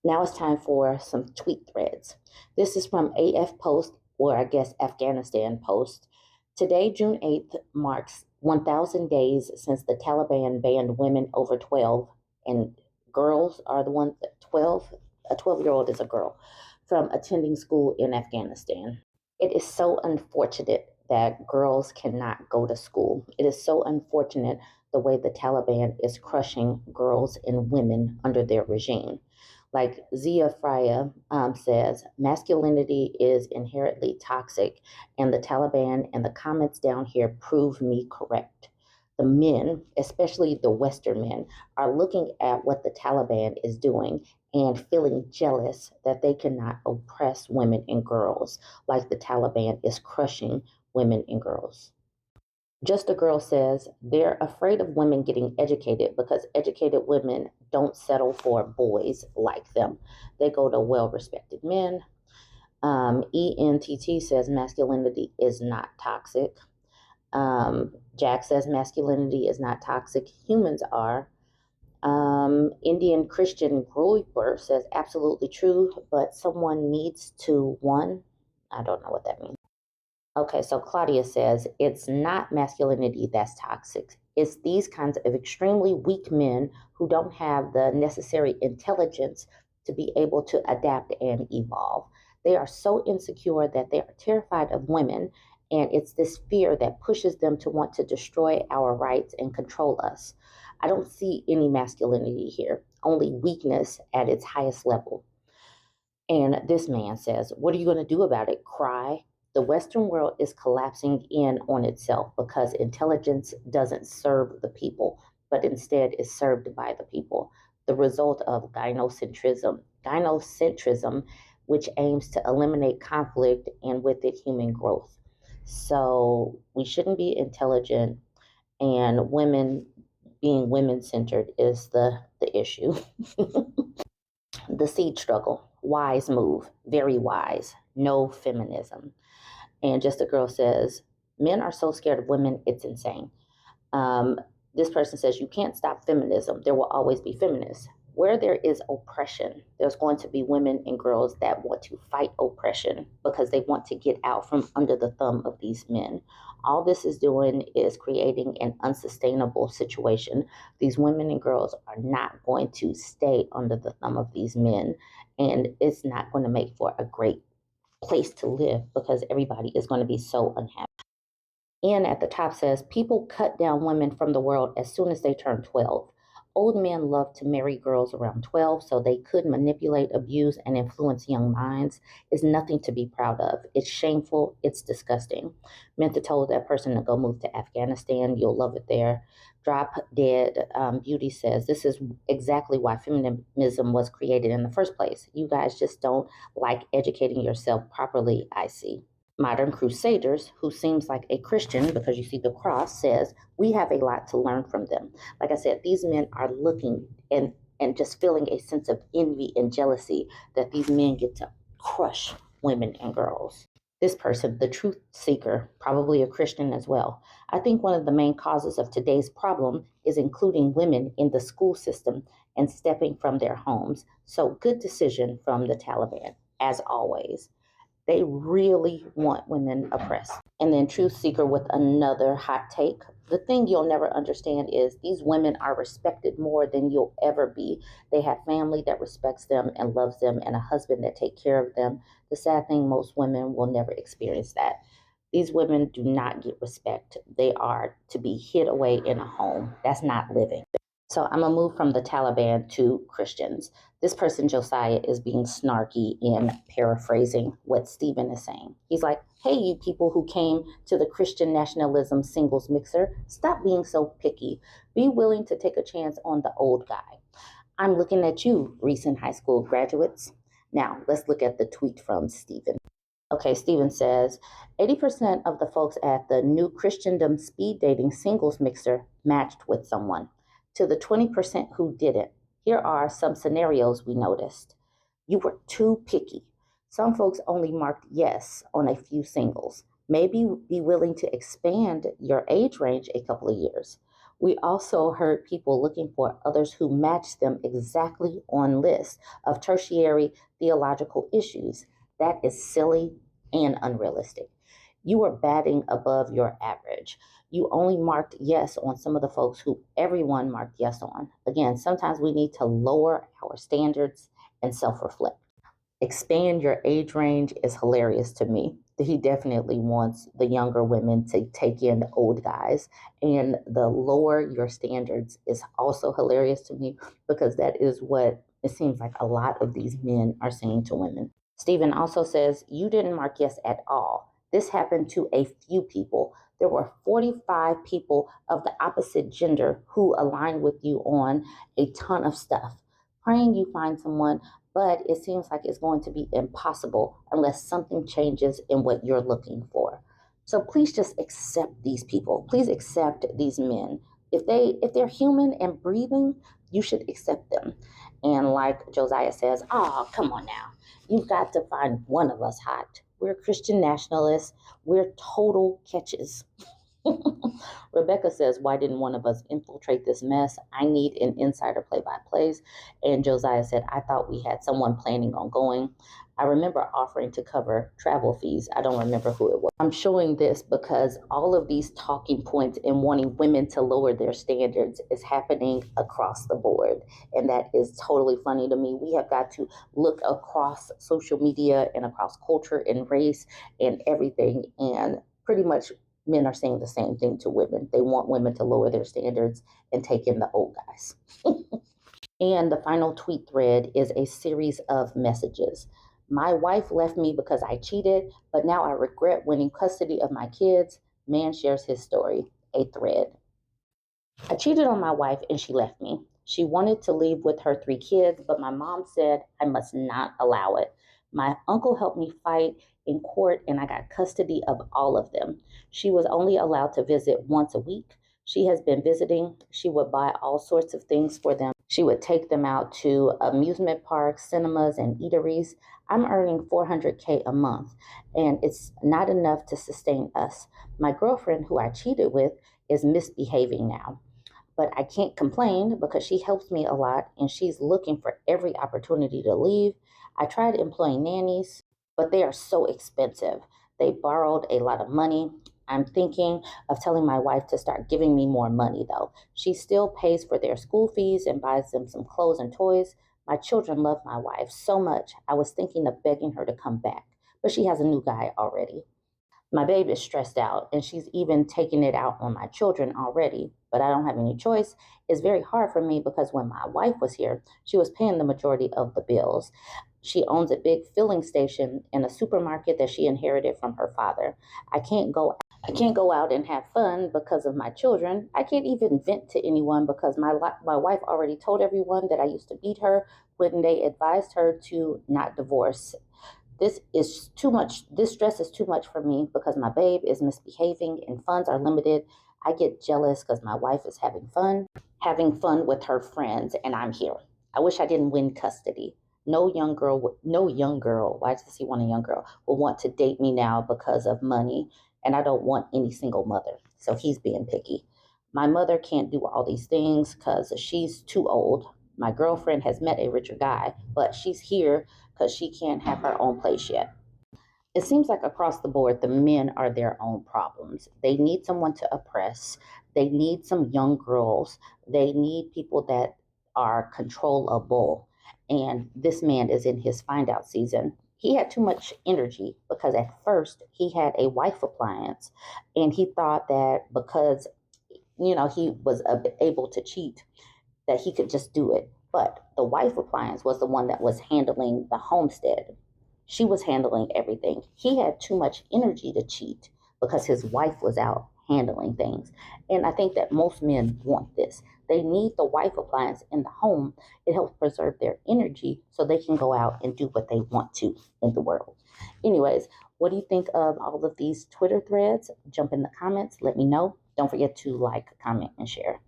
Now it's time for some tweet threads. This is from AF Post, or I guess Afghanistan Post. Today, June 8th, marks 1,000 days since the Taliban banned women over 12, and girls are the ones that 12, a 12-year-old is a girl, from attending school in Afghanistan. It is so unfortunate that girls cannot go to school. It is so unfortunate the way the Taliban is crushing girls and women under their regime. Like Zia Freya says, masculinity is inherently toxic, and the Taliban and the comments down here prove me correct. The men, especially the Western men, are looking at what the Taliban is doing and feeling jealous that they cannot oppress women and girls like the Taliban is crushing women and girls. Just a Girl says they're afraid of women getting educated because educated women don't settle for boys like them. They go to well respected men. ENTT says masculinity is not toxic. Jack says masculinity is not toxic. Humans are. Indian Christian Groiper says absolutely true, but someone needs to one. I don't know what that means. Okay, so Claudia says it's not masculinity that's toxic. It's these kinds of extremely weak men who don't have the necessary intelligence to be able to adapt and evolve. They are so insecure that they are terrified of women, and it's this fear that pushes them to want to destroy our rights and control us. I don't see any masculinity here, only weakness at its highest level. And this man says, what are you going to do about it? Cry? The Western world is collapsing in on itself because intelligence doesn't serve the people, but instead is served by the people. The result of gynocentrism, which aims to eliminate conflict and with it human growth. So we shouldn't be intelligent, and women being women centered is the issue. The seed struggle, wise move, very wise, no feminism. And Just a Girl says, men are so scared of women, it's insane. Um, this person says, you can't stop feminism. There will always be feminists. Where there is oppression, there's going to be women and girls that want to fight oppression because they want to get out from under the thumb of these men. All this is doing is creating an unsustainable situation. These women and girls are not going to stay under the thumb of these men, and it's not going to make for a great place to live because everybody is going to be so unhappy. And at the top says, people cut down women from the world as soon as they turn 12. Old men love to marry girls around 12 so they could manipulate, abuse, and influence young minds. Is nothing to be proud of. It's shameful. It's disgusting. Meant to told that person to go move to Afghanistan. You'll love it there. Drop Dead Beauty says, this is exactly why feminism was created in the first place. You guys just don't like educating yourself properly, I see. Modern Crusaders, who seems like a Christian because you see the cross, says we have a lot to learn from them. Like I said, these men are looking and just feeling a sense of envy and jealousy that these men get to crush women and girls. This person, the truth seeker, probably a Christian as well. I think one of the main causes of today's problem is including women in the school system and stepping from their homes. So good decision from the Taliban, as always. They really want women oppressed. And then Truth Seeker with another hot take. The thing you'll never understand is these women are respected more than you'll ever be. They have family that respects them and loves them and a husband that takes care of them. The sad thing, most women will never experience that. These women do not get respect. They are to be hid away in a home. That's not living. So I'm going to move from the Taliban to Christians. This person, Josiah, is being snarky in paraphrasing what Stephen is saying. He's like, hey, you people who came to the Christian nationalism singles mixer, stop being so picky. Be willing to take a chance on the old guy. I'm looking at you, recent high school graduates. Now, let's look at the tweet from Stephen. Okay, Stephen says 80% of the folks at the New Christendom speed dating singles mixer matched with someone. To the 20% who didn't, here are some scenarios we noticed. You were too picky. Some folks only marked yes on a few singles. Maybe be willing to expand your age range a couple of years. We also heard people looking for others who matched them exactly on lists of tertiary theological issues. That is silly and unrealistic. You are batting above your average. You only marked yes on some of the folks who everyone marked yes on. Again, sometimes we need to lower our standards and self reflect. Expand your age range is hilarious to me. He definitely wants the younger women to take in the old guys. And the lower your standards is also hilarious to me because that is what it seems like a lot of these men are saying to women. Stephen also says, you didn't mark yes at all. This happened to a few people. There were 45 people of the opposite gender who aligned with you on a ton of stuff. Praying you find someone, but it seems like it's going to be impossible unless something changes in what you're looking for. So please just accept these people. Please accept these men. If they're human and breathing, you should accept them. And like Josiah says, oh, come on now. You've got to find one of us hot. We're Christian nationalists. We're total catches. Rebecca says, why didn't one of us infiltrate this mess? I need an insider play-by-plays. And Josiah said, I thought we had someone planning on going. I remember offering to cover travel fees. I don't remember who it was. I'm showing this because all of these talking points and wanting women to lower their standards is happening across the board. And that is totally funny to me. We have got to look across social media and across culture and race and everything. And pretty much men are saying the same thing to women. They want women to lower their standards and take in the old guys. And the final tweet thread is a series of messages. My wife left me because I cheated, but now I regret winning custody of my kids. Man shares his story. A thread. I cheated on my wife and she left me. She wanted to leave with her 3 kids, but my mom said I must not allow it. My uncle helped me fight in court and I got custody of all of them. She was only allowed to visit once a week. She has been visiting. She would buy all sorts of things for them. She would take them out to amusement parks, cinemas, and eateries. I'm earning $400K a month, and it's not enough to sustain us. My girlfriend, who I cheated with, is misbehaving now. But I can't complain because she helps me a lot and she's looking for every opportunity to leave. I tried employing nannies, but they are so expensive. They borrowed a lot of money. I'm thinking of telling my wife to start giving me more money though. She still pays for their school fees and buys them some clothes and toys. My children love my wife so much. I was thinking of begging her to come back, but she has a new guy already. My babe is stressed out and she's even taking it out on my children already, but I don't have any choice. It's very hard for me because when my wife was here, she was paying the majority of the bills. She owns a big filling station in a supermarket that she inherited from her father. I can't go I can't go out and have fun because of my children. I can't even vent to anyone because my wife already told everyone that I used to beat her when they advised her to not divorce. This is too much. This stress is too much for me because my babe is misbehaving and funds are limited. I get jealous because my wife is having fun with her friends, and I'm here. I wish I didn't win custody. No young girl. Why does he want a young girl? Will want to date me now because of money, and I don't want any single mother. So he's being picky. My mother can't do all these things because she's too old. My girlfriend has met a richer guy, but she's here because she can't have her own place yet. It seems like across the board, the men are their own problems. They need someone to oppress. They need some young girls. They need people that are controllable. And this man is in his find out season. He had too much energy because at first he had a wife appliance and he thought that because he was able to cheat that he could just do it. But the wife appliance was the one that was handling the homestead. She was handling everything. He had too much energy to cheat because his wife was out handling things. And I think that most men want this. They need the wife appliance in the home. It helps preserve their energy so they can go out and do what they want to in the world. Anyways, what do you think of all of these Twitter threads? Jump in the comments. Let me know. Don't forget to like, comment, and share.